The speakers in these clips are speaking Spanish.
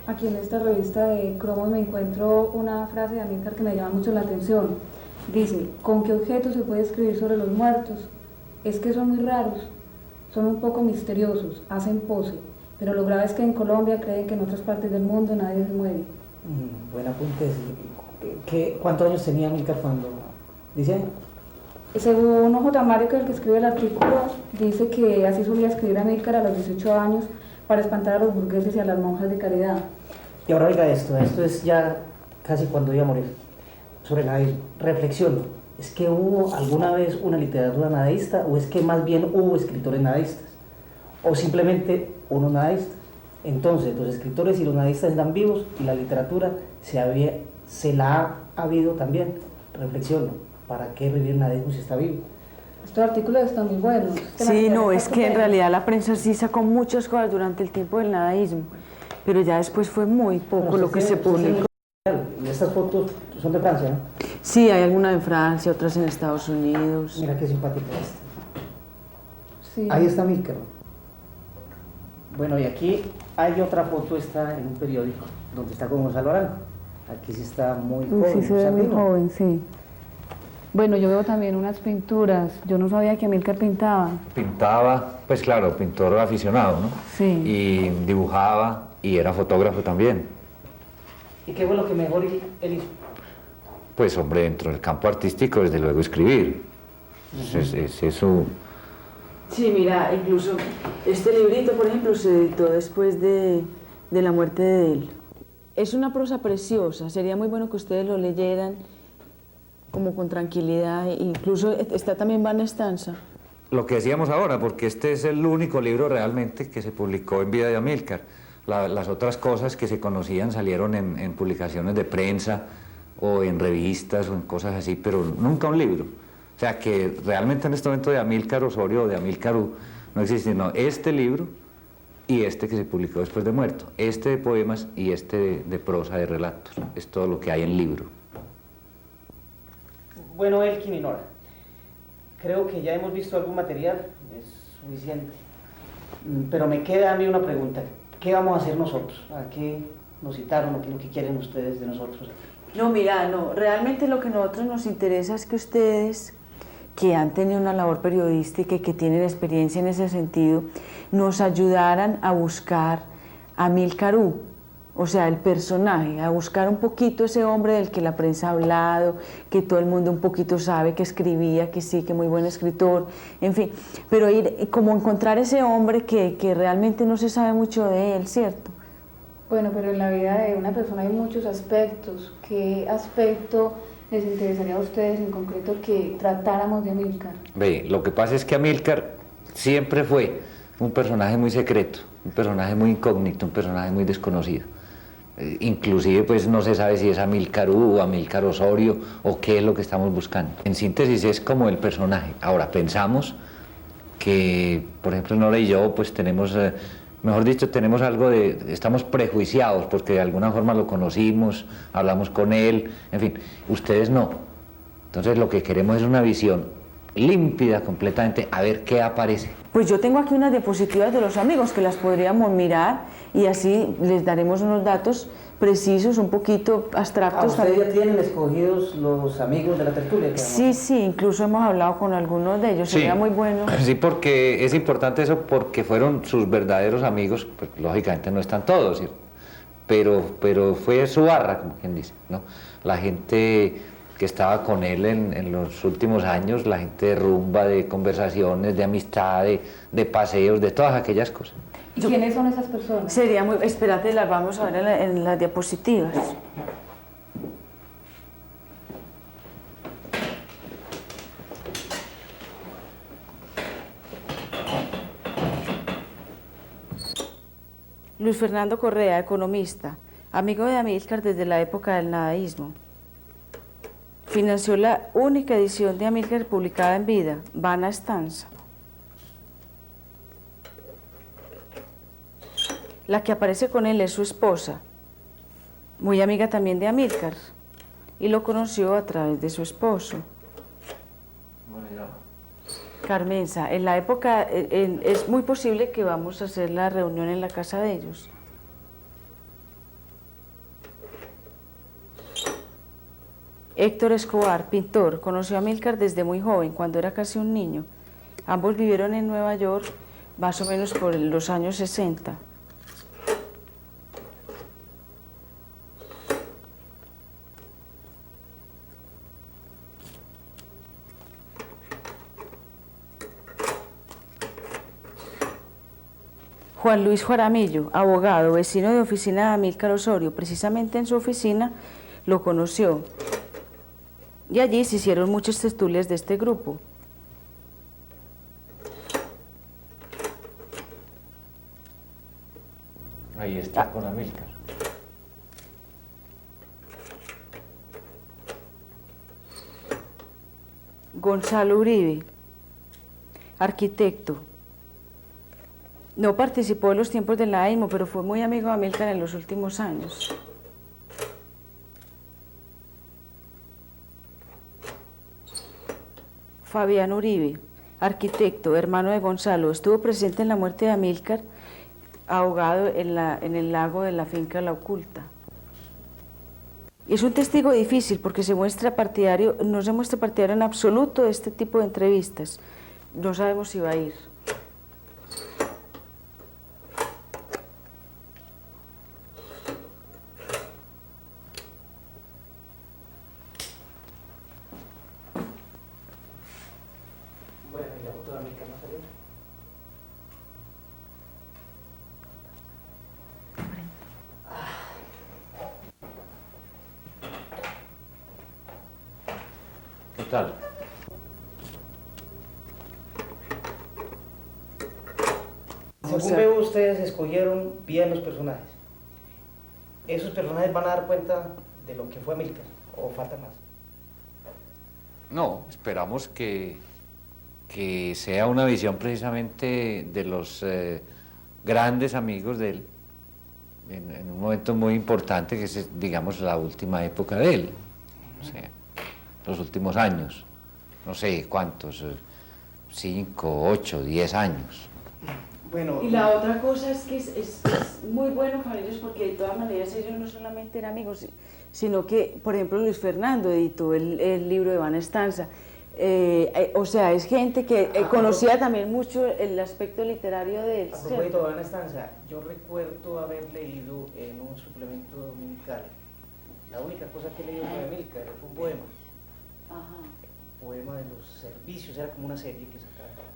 aquí en esta revista de Cromos me encuentro una frase de Amílcar que me llama mucho la atención. Dice: ¿con qué objeto se puede escribir sobre los muertos? Es que son muy raros, son un poco misteriosos, hacen pose, pero lo grave es que en Colombia creen que en otras partes del mundo nadie se muere. Buen apunte. ¿Cuántos años tenía Amílcar cuando dice? Según J. Mario, que es el que escribe el artículo, dice que así solía escribir Amílcar a los 18 años para espantar a los burgueses y a las monjas de caridad. Y ahora oiga esto es ya casi cuando iba a morir. Sobre el nadaísmo, reflexión. ¿Es que hubo alguna vez una literatura nadaísta o es que más bien hubo escritores nadaístas? ¿O simplemente unos nadaístas? Entonces, los escritores y los nadaístas están vivos y la literatura se la ha habido también. Reflexión. ¿Para qué revivir el nadaísmo si está vivo? Estos artículos están muy buenos. Sí, no, es que en realidad la prensa sí sacó muchas cosas durante el tiempo del nadaísmo, pero ya después fue muy poco lo que se publicó. Y estas fotos son de Francia, ¿no? Sí, hay algunas en Francia, otras en Estados Unidos. Mira qué simpática esta. Sí. Ahí está Amílcar. Bueno, y aquí hay otra foto, está en un periódico, donde está con Gonzalo Arango. Aquí sí está muy joven. Sí, se ve muy Sandino. joven, sí. Bueno, yo veo también unas pinturas. Yo no sabía que Amílcar pintaba. Pintaba, pues claro, pintor aficionado, ¿no? Sí. Y dibujaba y era fotógrafo también. ¿Y qué fue lo que mejor él hizo? Pues hombre, dentro del campo artístico, desde luego escribir. Es eso. Sí, mira, incluso este librito, por ejemplo, se editó después de la muerte de él. Es una prosa preciosa, sería muy bueno que ustedes lo leyeran como con tranquilidad, incluso está también Van Estanza. Lo que decíamos ahora, porque este es el único libro realmente que se publicó en vida de Amílcar. Las otras cosas que se conocían salieron en publicaciones de prensa o en revistas o en cosas así, pero nunca un libro. O sea que realmente en este momento de Amílcar Osorio o de Amílcar no existe, sino este libro y este que se publicó después de muerto, este de poemas y este de prosa, de relatos. Es todo lo que hay en libro. Bueno, Elkin y Nora, creo que ya hemos visto algún material, es suficiente. Pero me queda a mí una pregunta. ¿Qué vamos a hacer nosotros? ¿A qué nos citaron o qué es lo que quieren ustedes de nosotros? No, mira, no, realmente lo que a nosotros nos interesa es que ustedes, que han tenido una labor periodística y que tienen experiencia en ese sentido, nos ayudaran a buscar a Amílcar, o sea, el personaje, a buscar un poquito ese hombre del que la prensa ha hablado, que todo el mundo un poquito sabe que escribía, que sí, que muy buen escritor, en fin, pero ir, como encontrar ese hombre que realmente no se sabe mucho de él, ¿cierto? Bueno, pero en la vida de una persona hay muchos aspectos. ¿Qué aspecto les interesaría a ustedes en concreto que tratáramos de Amílcar? Ve, lo que pasa es que Amílcar siempre fue un personaje muy secreto, un personaje muy incógnito, un personaje muy desconocido. Inclusive pues no se sabe si es Amílcar o Amílcar Osorio o qué es lo que estamos buscando. En síntesis es como el personaje. Ahora pensamos que, por ejemplo, Nora y yo pues tenemos, mejor dicho, tenemos algo estamos prejuiciados porque de alguna forma lo conocimos, hablamos con él, en fin, ustedes no. Entonces lo que queremos es una visión límpida completamente, a ver qué aparece. Pues yo tengo aquí unas diapositivas de los amigos que las podríamos mirar y así les daremos unos datos precisos, un poquito abstractos. ¿Ustedes ya tienen escogidos los amigos de la tertulia? Sí, sí, incluso hemos hablado con algunos de ellos, Sí. sería muy bueno. Sí, porque es importante eso, porque fueron sus verdaderos amigos, pues lógicamente no están todos, ¿sí? pero fue su barra, como quien dice, ¿no? La gente que estaba con él en los últimos años, la gente de rumba, de conversaciones, de amistad, de paseos, de todas aquellas cosas. ¿Y quiénes son esas personas? Sería muy... Espérate, las vamos a ver en las diapositivas. Luis Fernando Correa, economista, amigo de Amílcar desde la época del nadaísmo. Financió la única edición de Amílcar publicada en vida, Van Estanza. La que aparece con él es su esposa, muy amiga también de Amílcar, y lo conoció a través de su esposo. Carmenza, en la época, es muy posible que vamos a hacer la reunión en la casa de ellos. Héctor Escobar, pintor, conoció a Amílcar desde muy joven, cuando era casi un niño. Ambos vivieron en Nueva York más o menos por los años 60. Juan Luis Jaramillo, abogado, vecino de oficina de Amílcar Osorio, precisamente en su oficina lo conoció. Y allí se hicieron muchas tertulias de este grupo. Ahí está con Amílcar. Gonzalo Uribe, arquitecto. No participó en los tiempos de la AIMO, pero fue muy amigo de Amílcar en los últimos años. Fabián Uribe, arquitecto, hermano de Gonzalo, estuvo presente en la muerte de Amílcar, ahogado en el lago de la finca La Oculta. Y es un testigo difícil porque no se muestra partidario en absoluto de este tipo de entrevistas. No sabemos si va a ir. Bueno, y la foto de Amílcar no salió. ¿Qué tal? Según veo, ustedes escogieron bien los personajes. ¿Esos personajes van a dar cuenta de lo que fue Amílcar o falta más? No, esperamos que sea una visión precisamente de los grandes amigos de él, en un momento muy importante que es, digamos, la última época de él, o sea, los últimos años, no sé cuántos, 5, 8, 10 años. Bueno, Y la otra cosa es que es muy bueno con ellos porque de todas maneras ellos no solamente eran amigos, sino que, por ejemplo, Luis Fernando editó el libro de Van Estanza. O sea, es gente que conocía también mucho el aspecto literario de él. a propósito de Van Estanza, yo recuerdo haber leído en un suplemento dominical, la única cosa que he leído de Amílcar fue un poema. Ajá. Poema de los servicios, era como una serie que sacaron.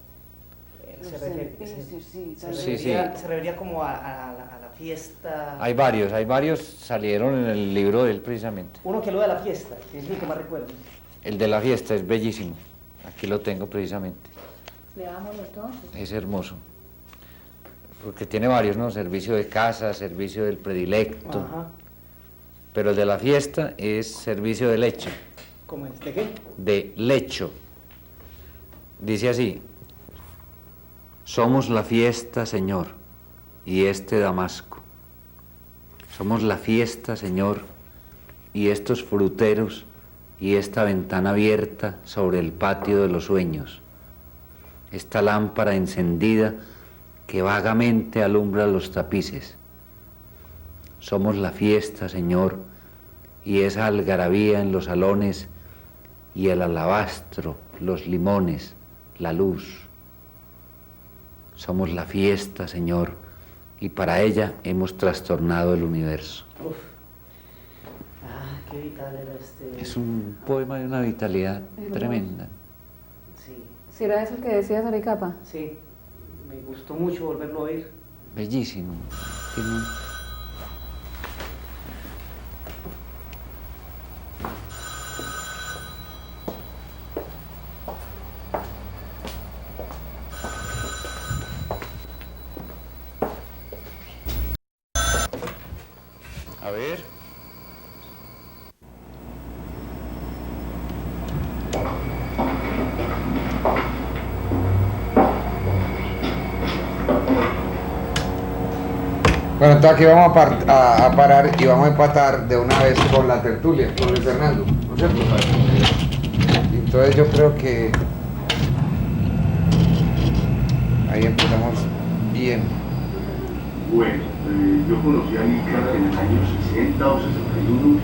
Los Se servicios, sí, se refería como a la fiesta. Hay varios salieron en el libro de él precisamente. Uno que lo de la fiesta, que es el que más recuerdo. El de la fiesta es bellísimo, aquí lo tengo precisamente, Leámoslo entonces. es hermoso, porque tiene varios, ¿no? Servicio de casa, servicio del predilecto, Ajá. pero el de la fiesta es servicio de lecho. ¿Cómo es? ¿De qué? De lecho. Dice así: somos la fiesta, Señor, y este Damasco. Somos la fiesta, Señor, y estos fruteros, y esta ventana abierta sobre el patio de los sueños. Esta lámpara encendida que vagamente alumbra los tapices. Somos la fiesta, Señor, y esa algarabía en los salones, y el alabastro, los limones, la luz. Somos la fiesta, Señor, y para ella hemos trastornado el universo. Uf. Ah, qué vital era este. Es un poema de una vitalidad Hermoso. tremenda. Sí, Si era eso el que decía Saricapa. sí. Me gustó mucho volverlo a oír. Bellísimo. Tiene un- A ver. Bueno, entonces aquí vamos a parar y vamos a empatar de una vez con la tertulia, con Luis Fernando, ¿no es cierto? Entonces yo creo que ahí empezamos bien. Bueno, yo conocí a Amílcar en el año 60 o 61.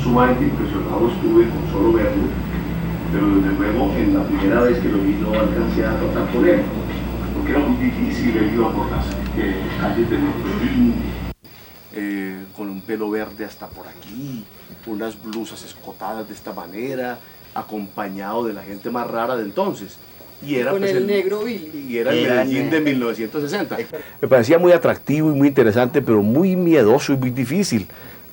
sumamente impresionado estuve con solo verlo, pero desde luego en la primera vez que lo vi no alcancé a tratar con él, porque era muy difícil. Él iba por las calles de Medellín, con un pelo verde hasta por aquí, unas blusas escotadas de esta manera, acompañado de la gente más rara de entonces. Y era con pues, el negro Billy. Y era el Medellín de 1960. Me parecía muy atractivo y muy interesante, pero muy miedoso y muy difícil.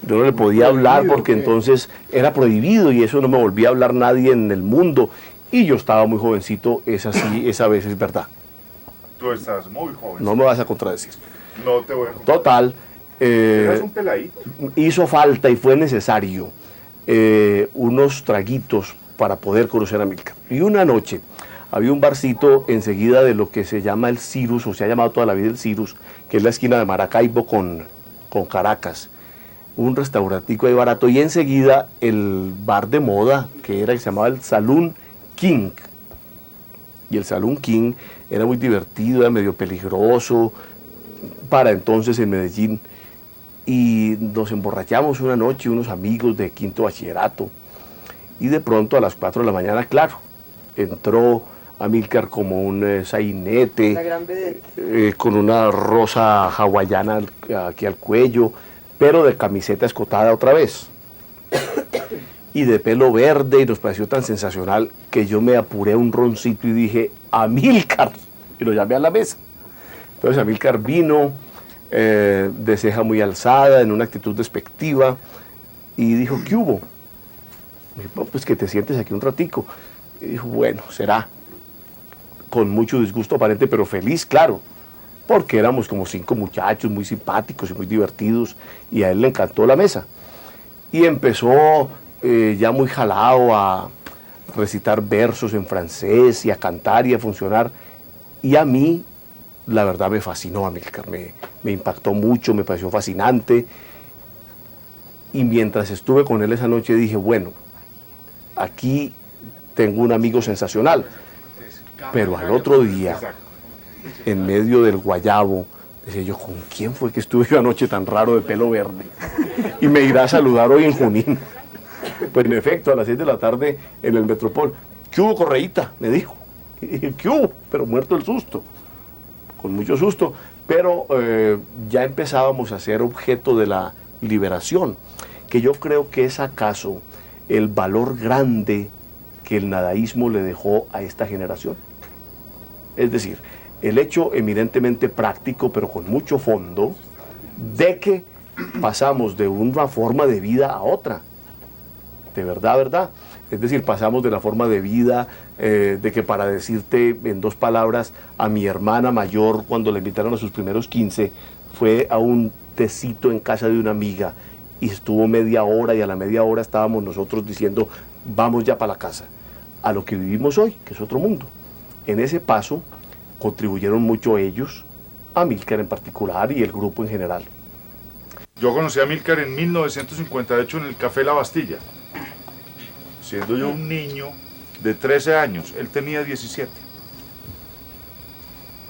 Yo no le podía hablar porque entonces era prohibido y eso no me volvía a hablar nadie en el mundo. Y yo estaba muy jovencito, esa vez es verdad. Tú estás muy joven. No me vas a contradecir. No te voy a contradecir. Total. Eras un peladito. Hizo falta y fue necesario unos traguitos para poder conocer a Amílcar. Y una noche había un barcito enseguida de lo que se llama el Cirrus, o se ha llamado toda la vida el Cirrus, que es la esquina de Maracaibo con Caracas. Un restaurantico ahí barato y enseguida el bar de moda, que se llamaba el Saloon King. Y el Saloon King era muy divertido, era medio peligroso para entonces en Medellín. Y nos emborrachamos una noche, unos amigos de quinto bachillerato. Y de pronto a las 4 de la mañana, claro, entró Amílcar como un sainete, La gran vedette. con una rosa hawaiana aquí al cuello, pero de camiseta escotada otra vez. Y de pelo verde, y nos pareció tan sensacional que yo me apuré un roncito y dije, Amílcar, y lo llamé a la mesa. Entonces Amílcar vino, de ceja muy alzada, en una actitud despectiva, y dijo, ¿qué hubo? Y dije, pues que te sientes aquí un ratico. Y dijo, bueno, será. Con mucho disgusto aparente, pero feliz, claro, porque éramos como 5 muchachos muy simpáticos y muy divertidos, y a él le encantó la mesa. Y empezó ya muy jalado a recitar versos en francés y a cantar y a funcionar. Y a mí, la verdad, me fascinó Amílcar, me impactó mucho, me pareció fascinante. Y mientras estuve con él esa noche dije, bueno, aquí tengo un amigo sensacional. Pero al otro día, en medio del guayabo, decía yo, ¿con quién fue que estuve yo anoche tan raro de pelo verde? Y me irá a saludar hoy en Junín. Pues en efecto, a las 6 de la tarde en el Metropol, ¿qué hubo, Correíta? Me dijo. Y dije, ¿qué hubo? Pero muerto el susto, con mucho susto. Pero ya empezábamos a ser objeto de la liberación, que yo creo que es acaso el valor grande que el nadaísmo le dejó a esta generación. Es decir, el hecho eminentemente práctico, pero con mucho fondo, de que pasamos de una forma de vida a otra. De verdad, verdad. Es decir, pasamos de la forma de vida de que, para decirte en 2 palabras, a mi hermana mayor, cuando la invitaron a sus primeros 15, fue a un tecito en casa de una amiga y estuvo media hora, y a la media hora estábamos nosotros diciendo, vamos ya para la casa. A lo que vivimos hoy, que es otro mundo. En ese paso contribuyeron mucho ellos, Amílcar en particular y el grupo en general. Yo conocí a Amílcar en 1958 en el Café La Bastilla, siendo yo un niño de 13 años, él tenía 17.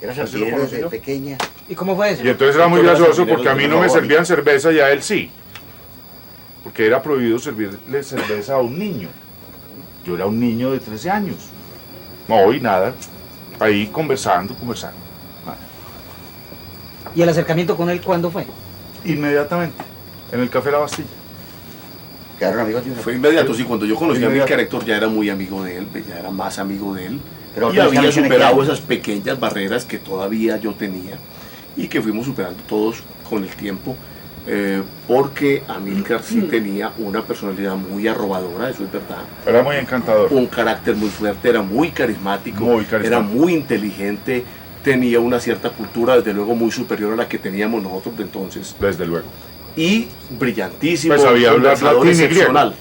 Era ¿Así lo sardineros conocí de yo? pequeña. ¿Y cómo fue eso? Y entonces era muy gracioso porque a mí no me servían cerveza y a él sí, porque era prohibido servirle cerveza a un niño. Yo era un niño de 13 años. No, y nada, ahí conversando. Nada. ¿Y el acercamiento con él cuándo fue? Inmediatamente, en el Café La Bastilla. Quedaron amigos de una. Fue inmediato, sí, cuando yo conocí a Inmediato. Amílcar, Héctor ya era muy amigo de él, pues ya era más amigo de él. Pero Y había ustedes también superado tienen que- esas pequeñas barreras que todavía yo tenía y que fuimos superando todos con el tiempo, porque Amílcar sí tenía una personalidad muy arrobadora, eso es verdad. Era muy encantador. Un carácter muy fuerte, era muy carismático, Muy carismático. era muy inteligente, tenía una cierta cultura, desde luego muy superior a la que teníamos nosotros de entonces, Desde luego. y brillantísimo, Pues sabía hablar conversador latín y griego. excepcional.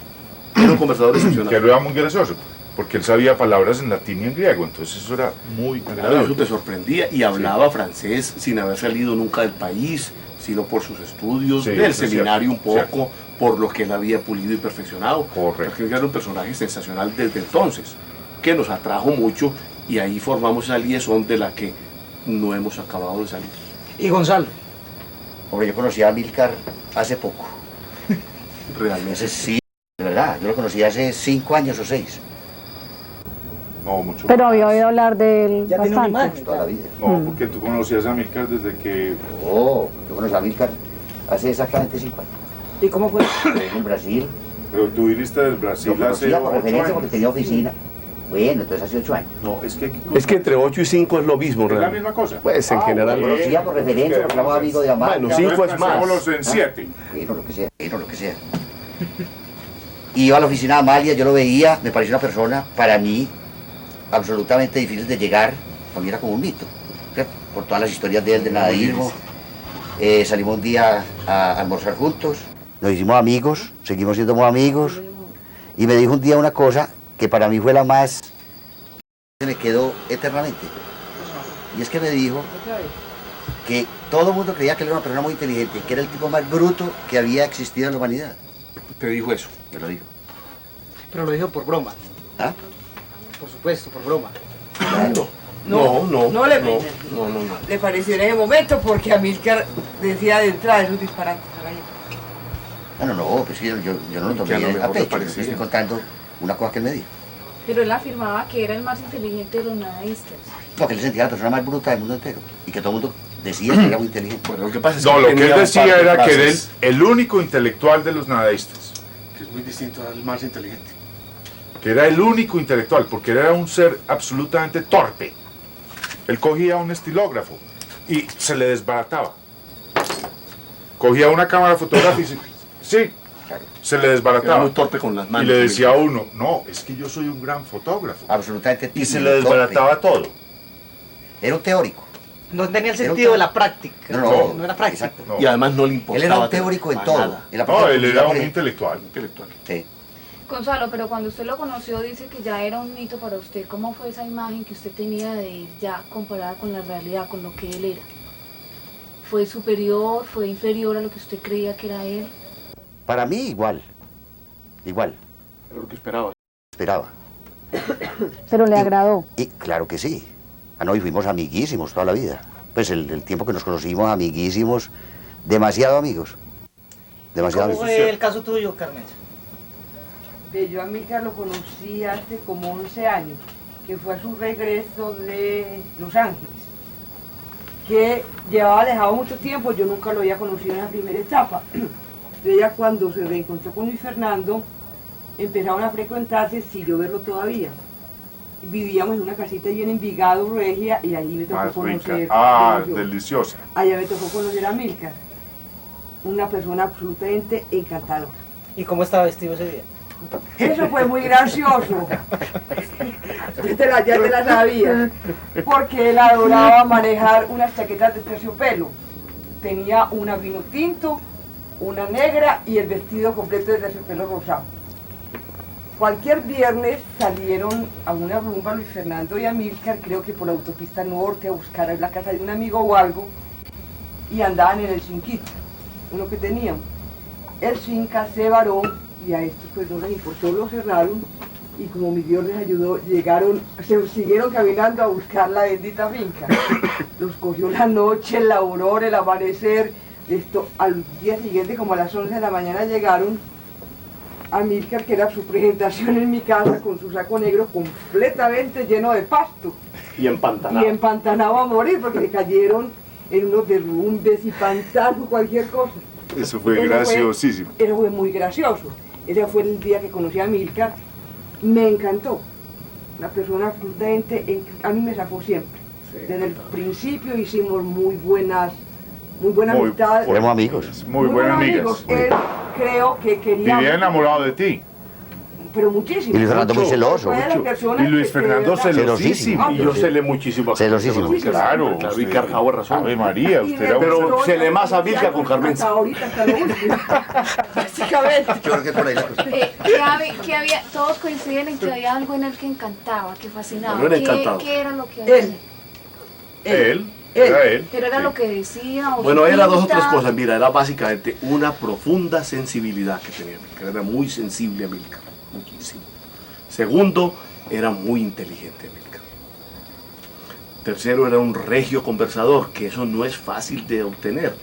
Era un conversador Que excepcional. era muy gracioso, porque él sabía palabras en latín y en griego, entonces eso era muy Claro, agradable. eso te sorprendía, y hablaba francés sin haber salido nunca del país, sino por sus estudios, Sí, del eso es seminario cierto, un poco, por lo que él había pulido y perfeccionado. Correcto. Porque era un personaje sensacional desde entonces, que nos atrajo mucho, y ahí formamos esa liaison de la que no hemos acabado de salir. ¿Y Gonzalo? Hombre, yo conocí a Amílcar hace poco. Realmente Ese sí. nada, yo lo conocí hace 5 años o 6. No, mucho Pero más. había oído hablar de él Ya tiene una bastante. imagen. Toda la vida. No, porque tú conocías a Amílcar desde que... Oh, yo conocí a Amílcar hace exactamente 5 años. ¿Y cómo fue? En Brasil. Pero tú viniste del Brasil Lo hace conocía por 8 referencia porque años. tenía oficina. Bueno, entonces hace 8 años. No, es que... Es que entre 8 y 5 es lo mismo, ¿Es la realmente. misma cosa? Pues en general. Lo conocía por referencia porque éramos amigos de Amar. Bueno, 5 es más. Pensémoslos en 7. Bueno, lo que sea, bueno, lo que sea. Iba a la oficina de Amalia, yo lo veía, me pareció una persona, para mí, absolutamente difícil de llegar, para mí era como un mito, ¿cierto? Por todas las historias de él, del nadaísmo. Salimos un día a almorzar juntos, nos hicimos amigos, seguimos siendo muy amigos, y me dijo un día una cosa que para mí fue la más... se me quedó eternamente. Y es que me dijo que todo el mundo creía que él era una persona muy inteligente, que era el tipo más bruto que había existido en la humanidad. Te dijo eso. Me lo dijo. Pero lo dijo por broma. ¿Ah? Por supuesto, por broma. Claro. Le pareció en ese momento porque Amílcar decía de entrada esos disparates. No, pues sí, yo no lo tomé a pecho, yo estoy contando una cosa que él me dijo. Pero él afirmaba que era el más inteligente de los nadaístas. No, que él sentía la persona más bruta del mundo entero y que todo el mundo decía que era muy inteligente. Bueno, lo que pasa es No, lo que él tenía un decía par de era que era frases el único intelectual de los nadaístas. que es muy distinto al más inteligente. Que era el único intelectual, porque él era un ser absolutamente torpe. Él cogía un estilógrafo y se le desbarataba. Cogía una cámara fotográfica y sí, se le desbarataba. Era muy torpe con las manos. Y le decía a uno, no, es que yo soy un gran fotógrafo. Absolutamente Y se le desbarataba todo. Era un teórico. No tenía el sentido de la práctica. No, era práctico. exacto. No. Y además no le importaba. Él era un teórico en para todo. nada. En la No, parte él de era un cultura, intelectual. Intelectual. Sí. Gonzalo, pero cuando usted lo conoció dice que ya era un mito para usted. ¿Cómo fue esa imagen que usted tenía de él ya comparada con la realidad, con lo que él era? ¿Fue superior, fue inferior a lo que usted creía que era él? Para mí igual. Igual. Era lo que esperaba. Esperaba. Pero le agradó. Y claro que sí. Ah, no, y fuimos amiguísimos toda la vida. Pues el tiempo que nos conocimos, amiguísimos, demasiado amigos. Demasiado ¿Cómo amigos. fue el caso tuyo, Carmen? Yo a Amílcar lo conocí hace como 11 años, que fue a su regreso de Los Ángeles, que llevaba alejado mucho tiempo, yo nunca lo había conocido en la primera etapa. Entonces ya cuando se reencontró con Luis Fernando, empezaron a frecuentarse sin yo verlo todavía. Vivíamos en una casita allí en Envigado, Regia, y allí me tocó Más rica. conocer. Ah, yo. deliciosa. Allá me tocó conocer a Amílcar, una persona absolutamente encantadora. ¿Y cómo estaba vestido ese día? Eso fue muy gracioso. Ya te la sabías. Porque él adoraba manejar unas chaquetas de terciopelo. Tenía una vino tinto, una negra y el vestido completo de terciopelo rosado. Cualquier viernes salieron a una rumba Luis Fernando y Amílcar, creo que por la autopista norte, a buscar la casa de un amigo o algo, y andaban en el Cinquita, uno que tenían. El Cinca se varó y a estos pues no les importó, lo cerraron y como mi Dios les ayudó, se siguieron caminando a buscar la bendita finca. Los cogió la noche, la aurora, el amanecer. Al día siguiente, como a las 11 de la mañana, llegaron a Amílcar, que era su presentación en mi casa, con su saco negro completamente lleno de pasto. Y empantanado. Y empantanado a morir, porque le cayeron en unos derrumbes y pantanos, cualquier cosa. Eso fue graciosísimo. Eso fue muy gracioso. Ese fue el día que conocí a Amílcar. Me encantó. Una persona absolutamente, a mí me sacó siempre. Sí. Desde el principio hicimos muy buena amistad. Éramos amigos. Muy buenas amigas. Él creo que quería... Vivía enamorado de ti. Pero muchísimo. Y Luis Fernando muy celoso. Y Luis Fernando celosísimo. Y yo celé muchísimo. Celosísimo. Claro. Claro, y Carjao razón. Ave María, usted era Pero celé más a Amílcar con Carmen. Hasta ahorita, hasta lo último. Básicamente. Yo creo que por ahí la cosa. Todos coinciden en que había algo en él que encantaba, que fascinaba. No era encantado. ¿Qué era lo que había? Él. Era él. Pero era lo que decía. O Bueno, su era dos o pinta. tres cosas. Mira, era básicamente una profunda sensibilidad que tenía Amílcar. Era muy sensible Amílcar, muchísimo. Segundo, era muy inteligente Amílcar. Tercero, era un regio conversador, que eso no es fácil de obtener.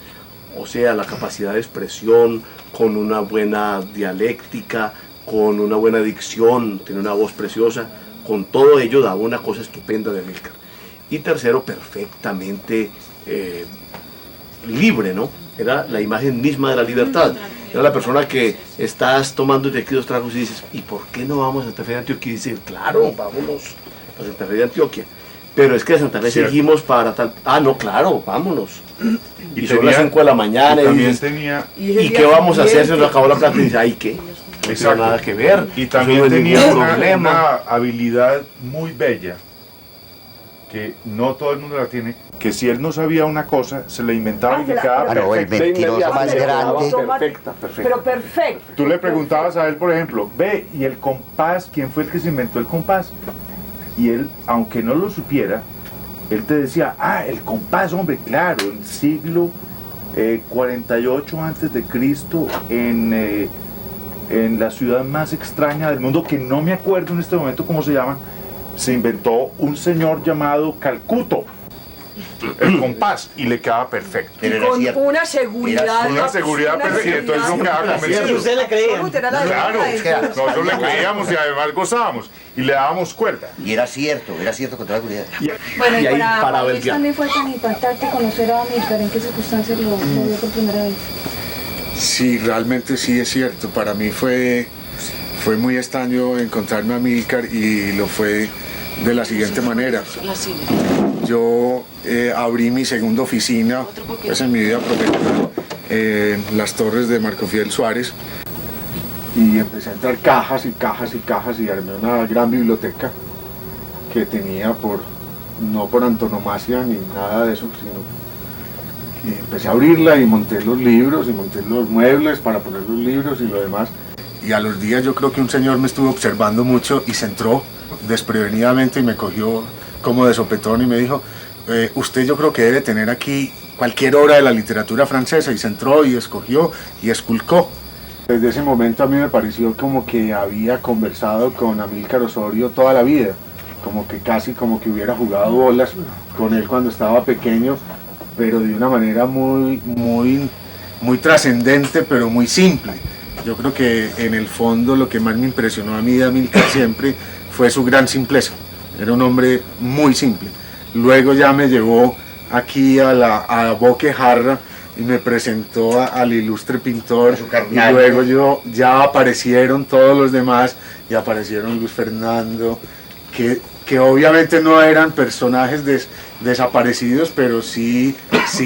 O sea, la capacidad de expresión con una buena dialéctica, con una buena dicción, tiene una voz preciosa, con todo ello daba una cosa estupenda de Amílcar. Y tercero, perfectamente libre, ¿no? Era la imagen misma de la libertad. Era la persona que estás tomando y te dos tragos y dices, ¿y por qué no vamos a Santa Fe de Antioquia? Y dices, claro, vámonos a Santa Fe de Antioquia. Pero es que de Santa Fe seguimos para tal... Ah, no, claro, vámonos. Y son las 5 de la mañana y también dices, tenía... ¿y qué vamos a hacer? Se nos acabó la plata y dices, ay, ¿qué? No tiene nada que ver. Y también no es tenía ningún una problema. habilidad muy bella, que no todo el mundo la tiene, que si él no sabía una cosa, se le inventaba y le quedaba Claro, el perfecta. mentiroso más grande. Perfecta. Pero perfecto. Tú le preguntabas a él, por ejemplo, ve, ¿y el compás? ¿Quién fue el que se inventó el compás? Y él, aunque no lo supiera, él te decía, el compás, hombre, claro, en siglo 48 antes de Cristo, en la ciudad más extraña del mundo, que no me acuerdo en este momento cómo se llama, se inventó un señor llamado Calcuto, el compás, y le quedaba perfecto. Y con una seguridad. Una seguridad perfecta, y entonces no quedaba convencido. Usted le creía. Claro, nosotros le creíamos y además gozábamos, y le dábamos cuerda. Y era cierto con toda seguridad. Bueno, y para ver Luis también fue tan impactante conocer a Amílcar. ¿En qué circunstancias lo vio por primera vez? Sí, realmente sí es cierto. Para mí fue muy extraño encontrarme a Amílcar y lo fue de la siguiente manera. Yo abrí mi segunda oficina pues, en mi vida profesional en las torres de Marco Fidel Suárez y empecé a entrar cajas y cajas y cajas y armé una gran biblioteca que tenía no por antonomasia ni nada de eso, sino que empecé a abrirla y monté los libros y monté los muebles para poner los libros y lo demás. Y a los días yo creo que un señor me estuvo observando mucho y se entró desprevenidamente y me cogió como de sopetón y me dijo, usted yo creo que debe tener aquí cualquier obra de la literatura francesa, y se entró y escogió y esculcó. Desde ese momento a mí me pareció como que había conversado con Amílcar Osorio toda la vida, como que casi como que hubiera jugado bolas con él cuando estaba pequeño, pero de una manera muy trascendente, pero muy simple. Yo creo que en el fondo lo que más me impresionó a mí de Amílcar siempre fue su gran simpleza. Era un hombre muy simple. Luego ya me llevó aquí a Boquejarra y me presentó al ilustre pintor. Y luego ya aparecieron todos los demás y aparecieron Luis Fernando, que obviamente no eran personajes desaparecidos, pero sí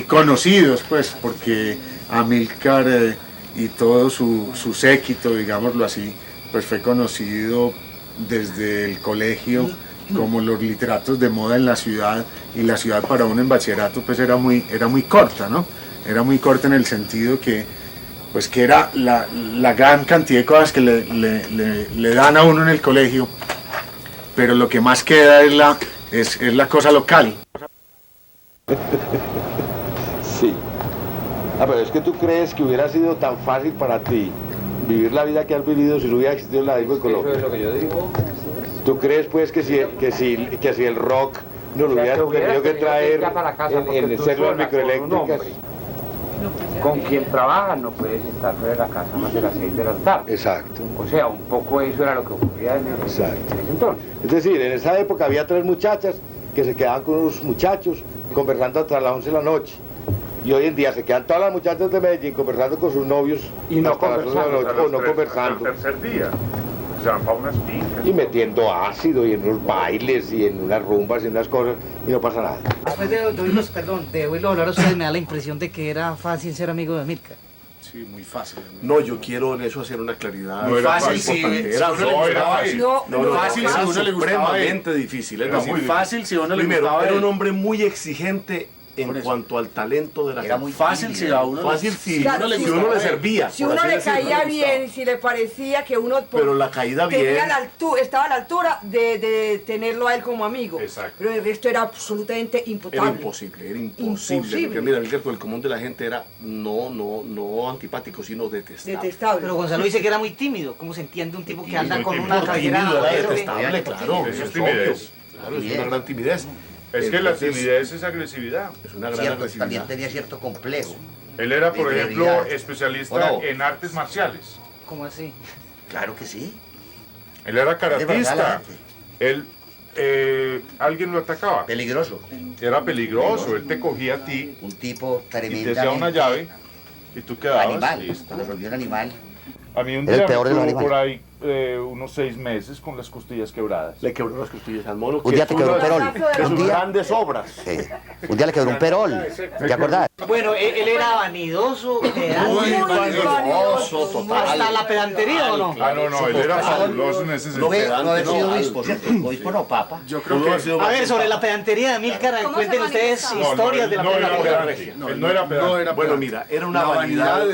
conocidos, pues, porque Amílcar y todo su séquito, digámoslo así, pues fue conocido desde el colegio como los literatos de moda en la ciudad, y la ciudad para uno en bachillerato pues era muy corta, ¿no? Era muy corta en el sentido que era la gran cantidad de cosas que le dan a uno en el colegio, pero lo que más queda es la cosa local. Sí. Pero es que tú crees que hubiera sido tan fácil para ti vivir la vida que has vivido si no hubiera existido la lengua de Colombia. Eso es lo que yo digo. ¿Tú crees pues que si el rock no lo hubiera tenido que traer en células microeléctricas? Con quien trabaja no puedes estar fuera de la casa más de las 6 de la tarde. Exacto. O sea, un poco eso era lo que ocurría en ese entonces. Es decir, en esa época había 3 muchachas que se quedaban con unos muchachos conversando hasta las 11 de la noche. Y hoy en día se quedan todas las muchachas de Medellín conversando con sus novios y no hasta las 11 de la noche, o no conversando. El tercer día, o sea, para unas pincas. Y metiendo ácido y en unos bailes y en unas rumbas y en unas cosas y no pasa nada. Después de oírlos hablar a ustedes me da la impresión de que era fácil ser amigo de Amílcar. Sí, muy fácil. No, yo quiero en eso hacer una claridad. No era fácil, sí. Era fácil. No, fácil si uno le gustaba. Supremamente difícil. Era muy fácil si uno le gustaba. Era un hombre muy exigente en cuanto al talento de la Era gente. muy fácil si a uno le servía. Si uno le caía bien, si le parecía que uno pero la caída bien estaba a la altura de tenerlo a él como amigo. Exacto. Pero el resto era absolutamente impotable. Era imposible. Porque mira, Amílcar con el común de la gente era no antipático, sino detestable. Pero Gonzalo dice que era muy tímido. ¿Cómo se entiende un tipo que anda con una carrera? Era detestable, claro. Eso es timidez. Claro, es una gran timidez. Es que la timidez es agresividad. Es una gran agresividad. También tenía cierto complejo. Él era, por ejemplo, especialista en artes marciales. ¿Cómo así? Claro que sí. Él era De verdad, karatista. la Él, alguien lo atacaba. Peligroso. Era peligroso. Él te cogía a ti. Un tipo Y te tremendamente... hacía una llave y tú quedabas Animal. listo. Cuando se volvió un animal. A mí un Era el día peor me de los tuvo por animales. ahí unos 6 meses con las costillas quebradas. Le quebró las costillas al mono. Un día te quebró un perol. De sus grandes obras. Sí. Un día le quebró un perol. ¿Te acordás? Bueno, él era vanidoso, Muy vanidoso, total. hasta la pedantería, ¿o no? Ah, no, él era fabuloso en ese No sentido. haber sido obispo, ¿cierto? Obispo no, papa. Yo creo que... A ver, sobre la pedantería de Amílcar, cuenten ustedes historias de la pedantería. No era pedante. Bueno, mira, era una vanidad,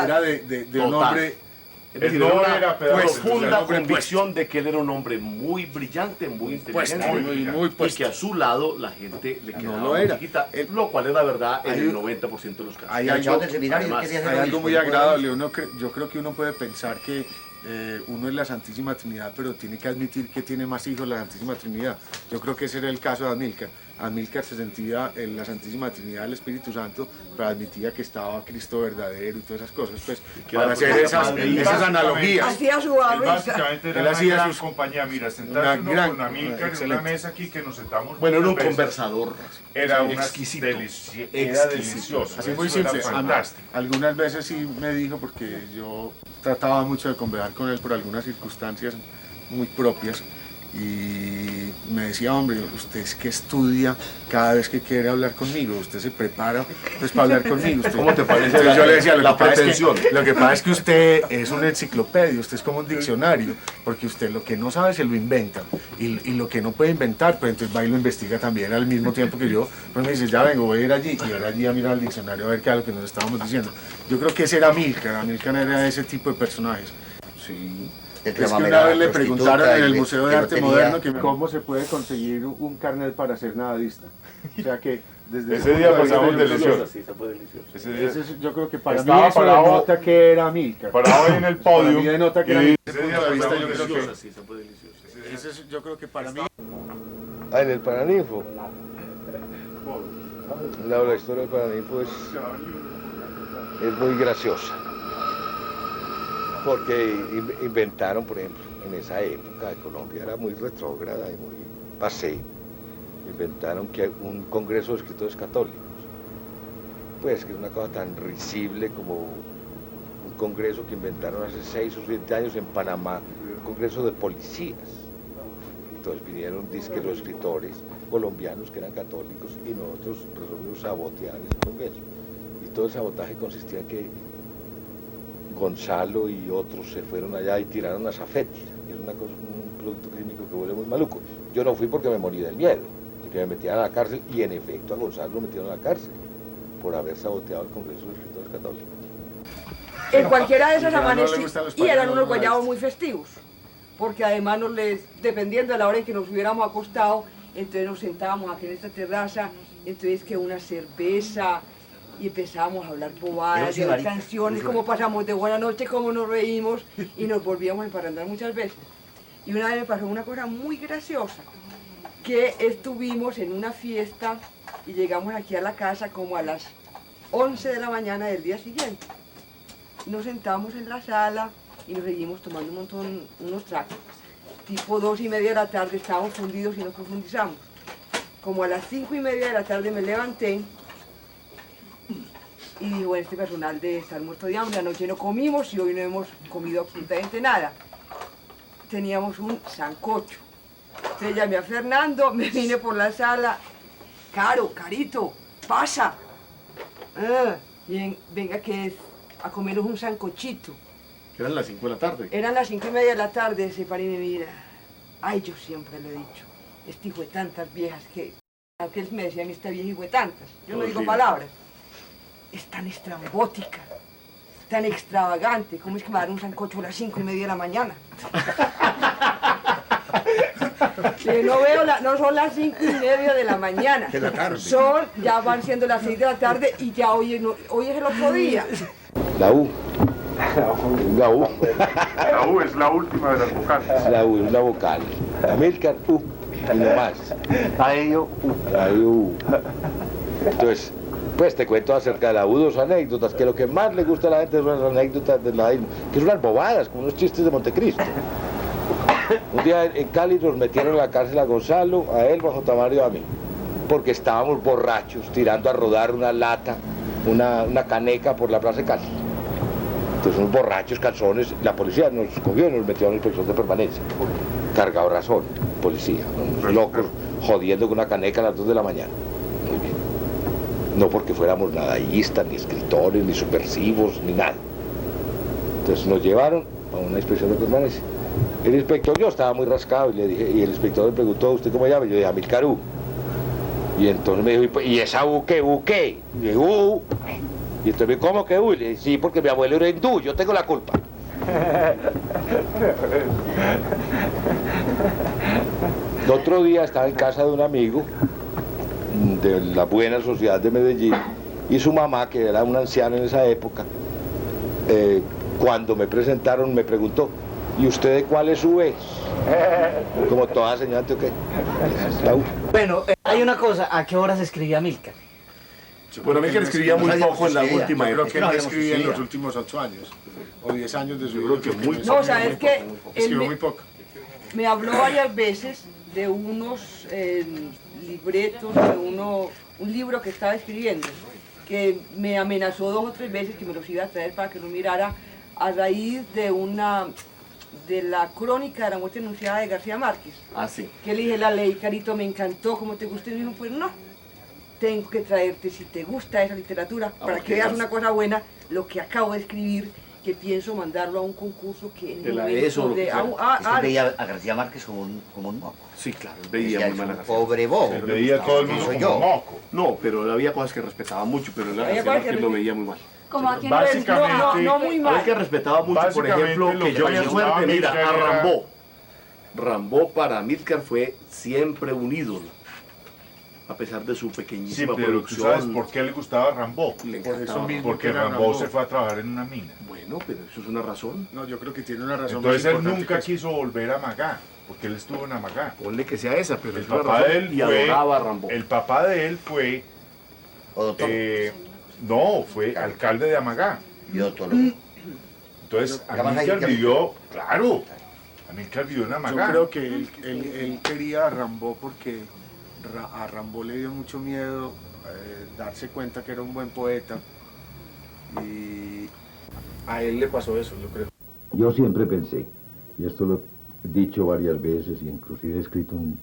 era de un hombre... Es decir, Él no era era una pedante, profunda era un hombre convicción de que él era un hombre muy brillante, muy inteligente, y que a su lado la gente le quedaba lo era. chiquita, lo cual era verdad en el 90% de los casos. Hay algo muy agradable. Yo creo que uno puede pensar que uno es la Santísima Trinidad, pero tiene que admitir que tiene más hijos la Santísima Trinidad. Yo creo que ese era el caso de Amílcar. Amílcar se sentía en la Santísima Trinidad del Espíritu Santo, pero admitía que estaba Cristo verdadero y todas esas cosas, pues, para hacer esas analogías. Hacía su Él básicamente era Él una hacía gran sus- compañía. Mira, sentarse una uno gran- con Amílcar en una excelente. mesa aquí que nos sentamos. Bueno, era un muchas veces. conversador. Era una exquisito. era delicioso. Así eso muy era simple. fantástico. Algunas veces sí me dijo, porque yo trataba mucho de conversar con él por algunas circunstancias muy propias, y me decía, hombre, usted es que estudia cada vez que quiere hablar conmigo, usted se prepara pues, para hablar conmigo. Usted... ¿Cómo te parece Entonces yo le decía, la pretensión? Lo que pasa es que usted es una enciclopedia, usted es como un diccionario, porque usted lo que no sabe se lo inventa, y lo que no puede inventar, pues entonces va y lo investiga también al mismo tiempo que yo. Pues me dice, ya vengo, voy a ir allí, y ahora allí a mirar el diccionario a ver qué es lo que nos estábamos diciendo. Yo creo que ese era Amílcar. Amílcar era ese tipo de personajes. Sí. Es que una vez le preguntaron en el Museo de Arte Moderno que cómo se puede conseguir un carnet para ser nadadista. O sea que desde ese día pasamos delicioso. Sí, eso fue delicioso. Ese día yo creo que para estaba mí eso parado- denota que era Amílcar. Parado ahí en el podio. Para mí denota que era y Amílcar. ese día Desde el punto de vista, pasamos yo creo que delicioso. Sí, eso fue delicioso. yo creo que para mí... En el Paraninfo. La historia del Paraninfo es muy graciosa. Porque inventaron, por ejemplo, en esa época de Colombia era muy retrógrada y muy pasé. Inventaron que un congreso de escritores católicos. Pues que es una cosa tan risible como un congreso que inventaron hace 6 o 7 años en Panamá, un congreso de policías. Entonces vinieron dizque los escritores colombianos que eran católicos y nosotros resolvimos sabotear ese congreso. Y todo el sabotaje consistía en que Gonzalo y otros se fueron allá y tiraron a zafétira, que es una cosa, un producto químico que huele muy maluco. Yo no fui porque me morí del miedo, de que me metieran a la cárcel, y en efecto a Gonzalo lo metieron a la cárcel por haber saboteado el Congreso de Escritores Católicos. En cualquiera de esas No le amanecían gustan los y eran payasos, unos no, guayabos muy festivos, porque además dependiendo de la hora en que nos hubiéramos acostado, entonces nos sentábamos aquí en esta terraza, entonces que una cerveza, y empezábamos a hablar bobadas, de canciones, cómo pasamos de buena noche, cómo nos reímos, y nos volvíamos a emparrandar muchas veces. Y una vez me pasó una cosa muy graciosa, que estuvimos en una fiesta y llegamos aquí a la casa como a las 11 de la mañana del día siguiente. Nos sentamos en la sala y nos seguimos tomando unos tragos. Tipo 2:30 de la tarde estábamos fundidos y nos profundizamos. Como a las 5:30 de la tarde me levanté y digo, bueno, este personal debe estar muerto de hambre, anoche no comimos y hoy no hemos comido absolutamente nada. Teníamos un sancocho. Entonces llamé a Fernando, me vine por la sala. Carito, pasa. Bien, venga que es a comernos un sancochito. Eran las 5 de la tarde. Eran las 5:30 de la tarde, se para y me mira. Ay, yo siempre lo he dicho, este hijo de tantas viejas que él me decía a mí, esta vieja hijo de tantas. Yo no digo palabras. Es tan estrambótica, tan extravagante. ¿Cómo es que me va a dar un sancocho a las 5:30 de la mañana? Que no veo, no son las 5:30 de la mañana. De la tarde. Ya van siendo las 6 de la tarde y ya hoy es el otro día. La U. La U. La U es la última de las vocales. La U es la vocal. Amílcar, U. Y no más. A ello, A ello, U. Entonces, Pues te cuento acerca de la U, 2 anécdotas, que lo que más le gusta a la gente son las anécdotas del nadaísmo, que son unas bobadas, como unos chistes de Montecristo. Un día en Cali nos metieron a la cárcel a Gonzalo, a él, bajo Tamario y a mí, porque estábamos borrachos, tirando a rodar una lata, una caneca por la plaza de Cali. Entonces unos borrachos, calzones, la policía nos cogió y nos metió a una inspección de permanencia. Cargado razón, policía, unos locos jodiendo con una caneca a las 2 de la mañana. Muy bien. No porque fuéramos nadaístas, ni escritores, ni subversivos, ni nada. Entonces nos llevaron a una inspección de permanencia. El inspector, yo estaba muy rascado y le dije, y el inspector le preguntó, ¿usted cómo llama? Yo dije, Amílcar U. Y entonces me dijo, ¿y esa U qué? ¿U qué? Y le dije, U. Y entonces me dijo, ¿cómo que U? Y le dije, sí, porque mi abuelo era hindú, yo tengo la culpa. El otro día estaba en casa de un amigo de la buena sociedad de Medellín y su mamá, que era una anciana en esa época, cuando me presentaron me preguntó, ¿y usted de cuál es U es? Como toda señora antioqueña. Bueno, hay una cosa, ¿a qué horas escribía Amílcar? Bueno, Amílcar escribía muy poco en la última Yo creo que época. no escribía en los últimos 8 años, o 10 años de su vida. Yo creo que muy No, ¿sabes qué? Escribió muy poco. Me habló varias veces de unos libretos, de un libro que estaba escribiendo, que me amenazó 2 o 3 veces que me los iba a traer para que lo mirara a raíz de la crónica de la muerte anunciada de García Márquez. Ah, sí. Que le dije, la leí, Carito, me encantó, como te gustó, y me dijo, pues no, tengo que traerte, si te gusta esa literatura, para que veas una cosa buena, lo que acabo de escribir, que pienso mandarlo a un concurso que en De la momento ESO, de... Usted veía a García Márquez como un moco. Sí, claro, veía Decía, muy mal a "Es un García. pobre bobo". Él veía a todo el mundo Soy como yo. moco. No, pero había cosas que respetaba mucho, pero él a Había García cosas que Márquez lo veía muy mal. Como a quien Básicamente, no muy mal. Él que respetaba mucho, por Básicamente, ejemplo, lo que yo que me le gustaba acuerdo, a mira, Amílcar a era- Rambó. Rambó para Amílcar fue siempre un ídolo, a pesar de su Sí, pequeñísima pero ¿tú producción. sabes por qué le gustaba Rambó? Le Por eso encantaba. mismo. Porque que era Rambó Rambó. se fue a trabajar en una mina. Bueno, pero eso es una razón. No, yo creo que tiene una razón. Entonces más él importante nunca que eso. quiso volver a Magá, porque él estuvo en Amagá. Ponle que sea esa, pero El es una papá razón. de él Y fue, adoraba a Rambó. el papá de él fue, no, fue alcalde de Amagá. Y odontólogo. Entonces Pero, Amílcar Amílcar- vivió, claro, Amílcar vivió en Amagá. Yo creo que él quería a Rambó porque a Rambó le dio mucho miedo darse cuenta que era un buen poeta y a él le pasó eso, yo creo. Yo siempre pensé, y esto lo he dicho varias veces y inclusive he escrito una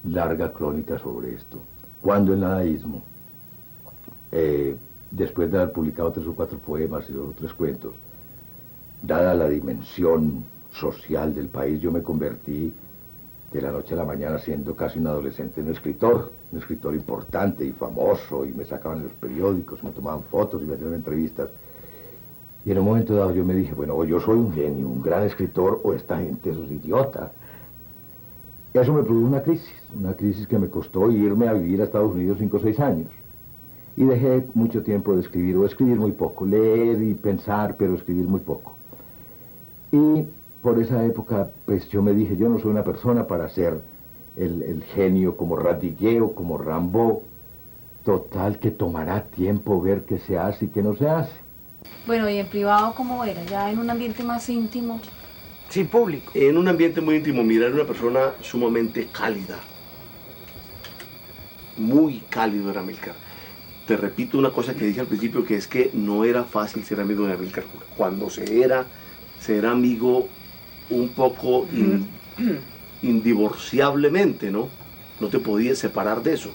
larga crónica sobre esto, cuando el nadaísmo, después de haber publicado 3 o 4 poemas y 2 o 3 cuentos, dada la dimensión social del país, yo me convertí de la noche a la mañana siendo casi un adolescente en un escritor importante y famoso, y me sacaban en los periódicos, me tomaban fotos y me hacían entrevistas. Y en un momento dado yo me dije, bueno, o yo soy un genio, un gran escritor, o esta gente es idiota. Y eso me produjo una crisis que me costó irme a vivir a Estados Unidos 5 o 6 años. Y dejé mucho tiempo de escribir, o escribir muy poco, leer y pensar, pero escribir muy poco. Y por esa época, pues yo me dije, yo no soy una persona para ser el genio como Radiguet o como Rambó. Total, que tomará tiempo ver qué se hace y qué no se hace. Bueno, ¿y en privado cómo era? Ya en un ambiente más íntimo. Sin público. En un ambiente muy íntimo, mira, era una persona sumamente cálida. Muy cálido era Amílcar. Te repito una cosa que dije al principio, que es que no era fácil ser amigo de Amílcar. Cuando se era amigo un poco indivorciablemente, ¿no? No te podías separar de eso.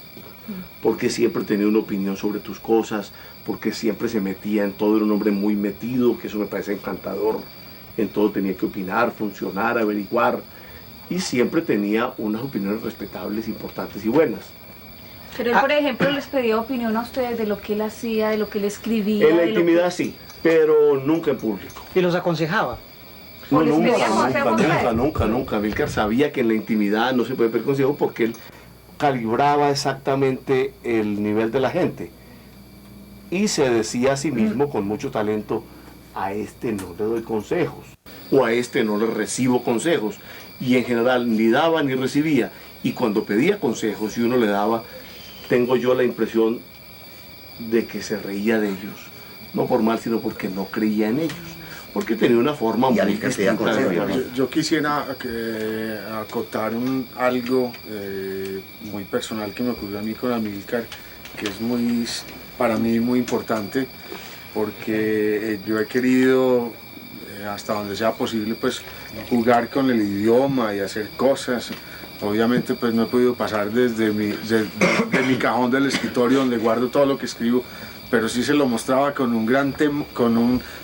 Porque siempre tenía una opinión sobre tus cosas, porque siempre se metía en todo, era un hombre muy metido, que eso me parece encantador. En todo tenía que opinar, funcionar, averiguar, y siempre tenía unas opiniones respetables, importantes y buenas. Pero él, por ejemplo, les pedía opinión a ustedes de lo que él hacía, de lo que él escribía. En la de lo intimidad que... sí, pero nunca en público. Y los aconsejaba. No, les pedía consejos a él. nunca. Amílcar sabía que en la intimidad no se puede pedir consejo porque él calibraba exactamente el nivel de la gente. Y se decía a sí mismo con mucho talento, a este no le doy consejos, o a este no le recibo consejos. Y en general ni daba ni recibía. Y cuando pedía consejos y uno le daba, tengo yo la impresión de que se reía de ellos. No por mal, sino porque no creía en ellos. Porque tenía una forma muy distinta de ver. Yo quisiera acotar algo muy personal que me ocurrió a mí con Amílcar, que es para mí muy importante, porque yo he querido, hasta donde sea posible, pues jugar con el idioma y hacer cosas. Obviamente pues no he podido pasar desde mi cajón del escritorio donde guardo todo lo que escribo, pero sí se lo mostraba con un gran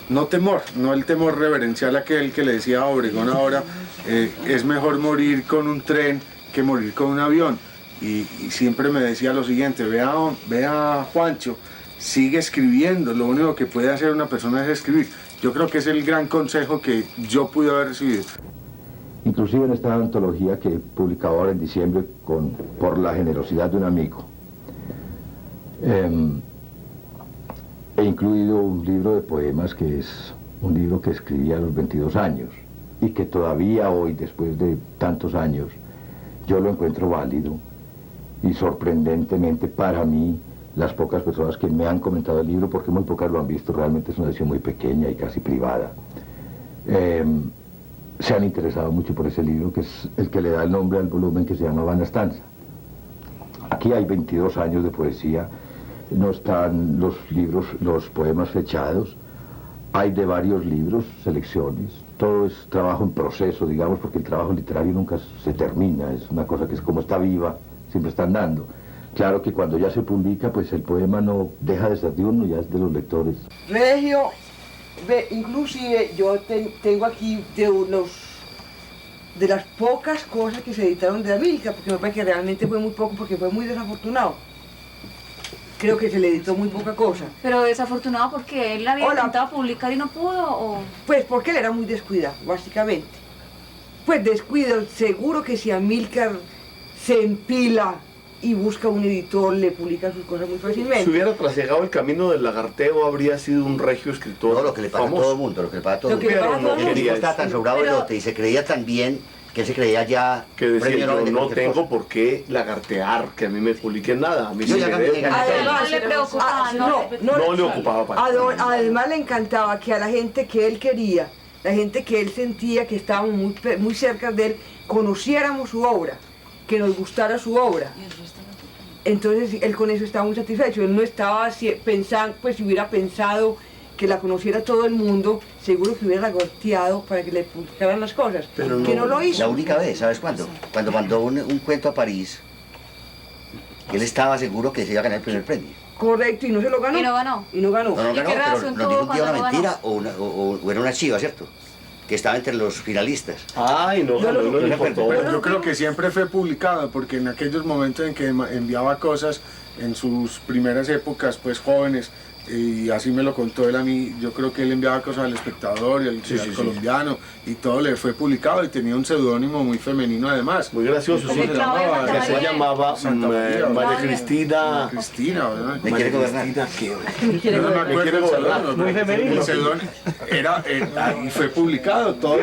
no temor, no el temor reverencial aquel que le decía a Obregón ahora, es mejor morir con un tren que morir con un avión. Y siempre me decía lo siguiente: vea Juancho, sigue escribiendo, lo único que puede hacer una persona es escribir. Yo creo que es el gran consejo que yo pude haber recibido. Inclusive en esta antología que he publicado ahora en diciembre por la generosidad de un amigo, he incluido un libro de poemas que es un libro que escribí a los 22 años y que todavía hoy, después de tantos años, yo lo encuentro válido y sorprendentemente para mí, las pocas personas que me han comentado el libro, porque muy pocas lo han visto, realmente es una edición muy pequeña y casi privada, se han interesado mucho por ese libro, que es el que le da el nombre al volumen, que se llama Vana Stanza. Aquí hay 22 años de poesía. No están los poemas fechados, hay de varios libros, selecciones, todo es trabajo en proceso, digamos, porque el trabajo literario nunca se termina, es una cosa que es como está viva, siempre está andando. Claro que cuando ya se publica, pues el poema no deja de ser de uno, ya es de los lectores. Regio, inclusive yo tengo aquí de las pocas cosas que se editaron de Amílcar, porque me parece que realmente fue muy poco, porque fue muy desafortunado. Creo que se le editó muy poca cosa. Pero desafortunado porque él había intentado publicar y no pudo, ¿o? Pues porque él era muy descuidado, básicamente. Pues descuido, seguro que si Amílcar se empila y busca un editor, le publica sus cosas muy fácilmente. Si hubiera trasegado el camino del lagarteo, habría sido un regio escritor. No, lo que le pasa a todo el mundo, lo que le pasa a todo el mundo. Pero no quería estaba tan sobrado de lote y se creía tan bien que él se creía ya... Que decía, yo no tengo por qué lagartear, que a mí me publiquen nada. A mí sí además, le preocupaba, no le ocupaba para además le encantaba que a la gente que él quería, la gente que él sentía que estábamos muy cerca de él, conociéramos su obra, que nos gustara su obra. Entonces él con eso estaba muy satisfecho. Él no estaba pensando, pues si hubiera pensado que la conociera todo el mundo, seguro que hubiera golpeado para que le publicaran las cosas, pero que no lo hizo. La única vez, ¿sabes cuándo? Cuando mandó un cuento a París, él estaba seguro que se iba a ganar el primer premio. Correcto, y no se lo ganó. Y no ganó. Y no ganó. No ganó, pero nos dijo un día una mentira o era una chiva, ¿cierto? Que estaba entre los finalistas. Ay, no ganó, no le importó. Pero yo creo que siempre fue publicado, porque en aquellos momentos en que enviaba cosas, en sus primeras épocas, pues jóvenes, y así me lo contó él a mí, yo creo que él enviaba cosas al Espectador y al Colombiano, y todo le fue publicado, y tenía un seudónimo muy femenino además. Muy gracioso, sí, que se llamaba María Cristina. ¿Verdad? Me quiere gobernar. Me quiere gobernar. Muy femenino. El seudónimo y fue publicado, todo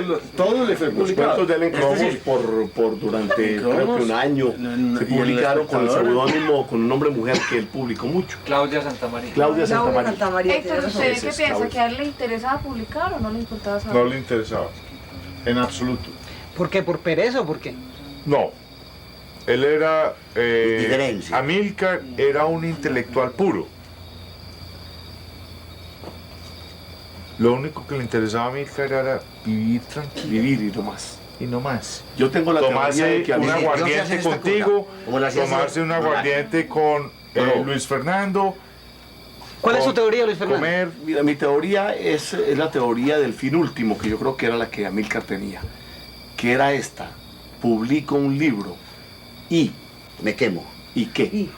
le fue publicado. Los cuentos de él en Cromos durante creo que un año se publicaron con el seudónimo, con un nombre mujer que él publicó mucho. Claudia Santamaría. Héctor, ¿usted qué piensa? ¿Que a él le interesaba publicar o no le importaba saber? No le interesaba, en absoluto. ¿Por qué? ¿Por pereza o por qué? No, él era... Diferencia. Amílcar era un intelectual puro. Lo único que le interesaba a Amílcar era vivir tranquilo. Vivir y no más. Y no más. Yo tengo la teoría de que un aguardiente contigo, tomarse un aguardiente con Luis Fernando. ¿Cuál es su teoría, Luis Fernando? Comer. Mira, mi teoría es la teoría del fin último, que yo creo que era la que Amílcar tenía, que era esta: publico un libro y me quemo. ¿Y qué?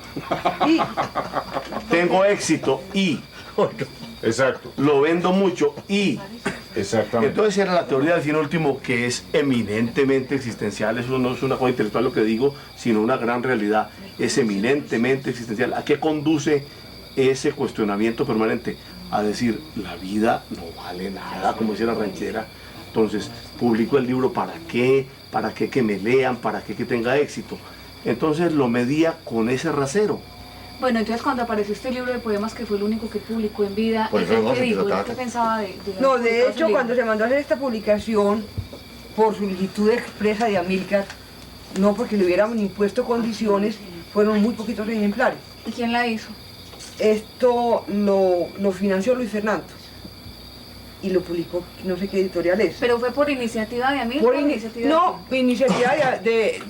Tengo éxito y exacto. Lo vendo mucho y exactamente. Entonces era la teoría del fin último, que es eminentemente existencial. Eso no es una cosa intelectual lo que digo, sino una gran realidad. Es eminentemente existencial. ¿A qué conduce ese cuestionamiento permanente? A decir, la vida no vale nada, como decía la ranchera. Entonces, publico el libro, ¿para qué? ¿Para qué que me lean? ¿Para qué que tenga éxito? Entonces lo medía con ese rasero. Bueno, entonces cuando apareció este libro de poemas, que fue el único que publicó en vida, Por eso ¿qué dijo? ¿Qué pensaba de No, de publicar su hecho, libro? cuando se mandó a hacer esta publicación, por solicitud expresa de Amílcar, no porque le hubieran impuesto condiciones, fueron muy poquitos ejemplares. ¿Y quién la hizo? Esto lo financió Luis Fernando y lo publicó, no sé qué editorial es. ¿Pero fue por iniciativa de Amílcar? Por iniciativa no, iniciativa de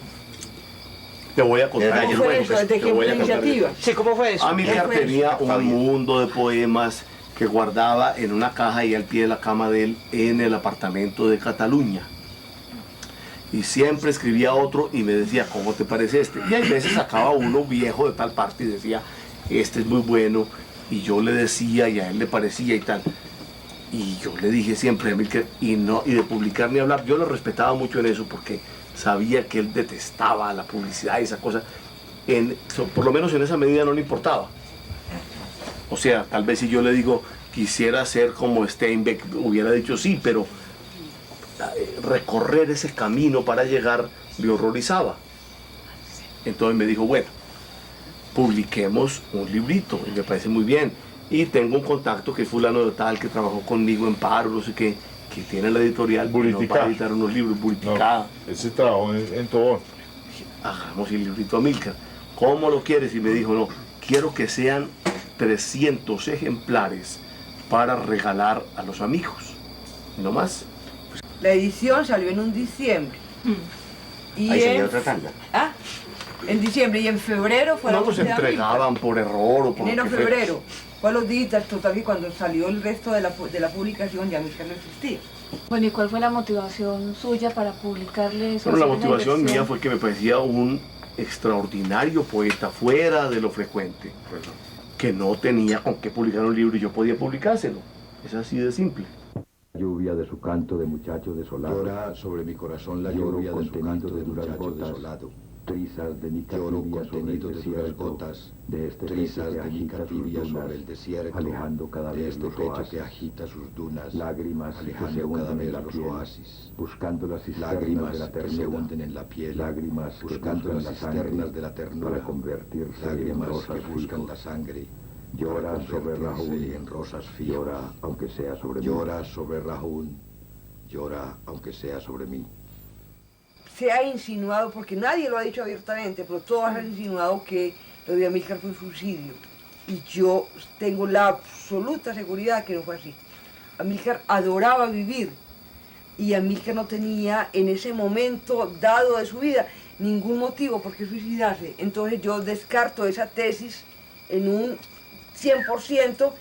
Te voy a contar. ¿Cómo fue eso? ¿De qué iniciativa? Sí, ¿cómo fue eso? Amílcar tenía un mundo de poemas que guardaba en una caja y al pie de la cama de él en el apartamento de Cataluña. Y siempre escribía otro y me decía, ¿cómo te parece este? Y hay veces sacaba uno viejo de tal parte y decía, este es muy bueno. Y yo le decía y a él le parecía y tal. Y yo le dije siempre a Amílcar, y de publicar ni hablar. Yo lo respetaba mucho en eso porque sabía que él detestaba la publicidad y esa cosa. Por lo menos en esa medida no le importaba. O sea, tal vez si yo le digo, quisiera ser como Steinbeck, hubiera dicho sí, pero recorrer ese camino para llegar me horrorizaba. Entonces me dijo, bueno, publiquemos un librito, y me parece muy bien. Y tengo un contacto que es fulano de tal, que trabajó conmigo en Paro, no sé qué, que tiene la editorial, nos va a editar unos libros, Buriticá. No, ese trabajo en todo. Hagamos el librito Amílcar. ¿Cómo lo quieres? Y me dijo, no, quiero que sean 300 ejemplares para regalar a los amigos. No más. La edición salió en un diciembre. Y Ahí sería otra tanda. En diciembre y en febrero fue No nos entregaban por error o por enero, lo que febrero. Fue a los días, total, que cuando salió el resto de la publicación ya Amílcar no existía. Bueno, ¿y cuál fue la motivación suya para publicarle eso? Bueno, la motivación mía fue que me parecía un extraordinario poeta fuera de lo frecuente, que no tenía con qué publicar un libro y yo podía publicárselo. Es así de simple. Lluvia de su canto de muchacho desolado. Llora sobre mi corazón la lluvia de su canto de muchacho desolado. Trizas de mi Lloro capilla sobre el contenido de duras desierto, gotas, de este trizas pecho que de mi agita sus capilla dunas, sobre el desierto, alejando cada de vez este los pecho oasis, que agita sus dunas, lágrimas que se alejando cada hunden vez en la los piel, oasis, buscando las cisternas lágrimas de la que se ternura, hunden en la piel, lágrimas que buscando buscan las la cisternas sangre de la ternura, para convertirse en lágrimas rosas que buscan fijos. la sangre, Llora para sobre convertirse Rahul, en rosas fijos. llora aunque sea sobre mí. Llora sobre Rahul, llora aunque sea sobre mí. Se ha insinuado, porque nadie lo ha dicho abiertamente, pero todos han insinuado que lo de Amílcar fue un suicidio. Y yo tengo la absoluta seguridad que no fue así. Amílcar adoraba vivir y Amílcar no tenía en ese momento dado de su vida ningún motivo por qué suicidarse. Entonces yo descarto esa tesis en un 100%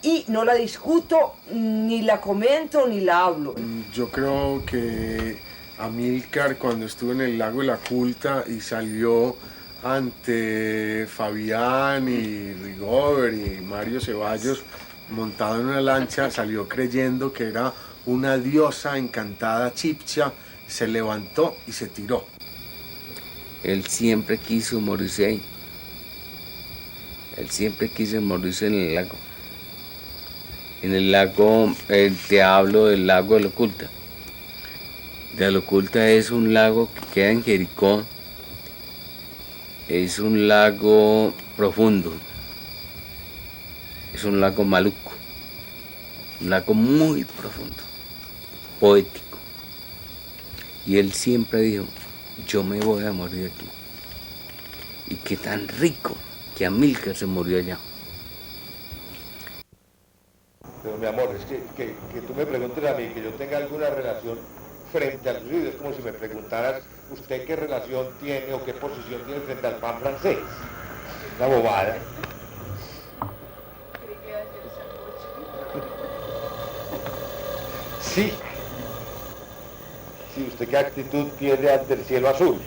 y no la discuto, ni la comento, ni la hablo. Yo creo que Amílcar, cuando estuvo en el lago de la Culta y salió ante Fabián y Rigover y Mario Ceballos montado en una lancha, salió creyendo que era una diosa encantada chipcha, se levantó y se tiró. Él siempre quiso morirse ahí. Él siempre quiso morirse en el lago. En el lago, te hablo del lago de la Oculta. De la Oculta es un lago que queda en Jericó. Es un lago profundo. Es un lago maluco. Un lago muy profundo, poético. Y él siempre dijo, yo me voy a morir aquí. Y qué tan rico que Amílcar se murió allá. Pero mi amor, es que tú me preguntes a mí que yo tenga alguna relación frente al suicidio, es como si me preguntaras usted qué relación tiene o qué posición tiene frente al pan francés. Una bobada. Sí. Sí, usted qué actitud tiene ante el cielo azul.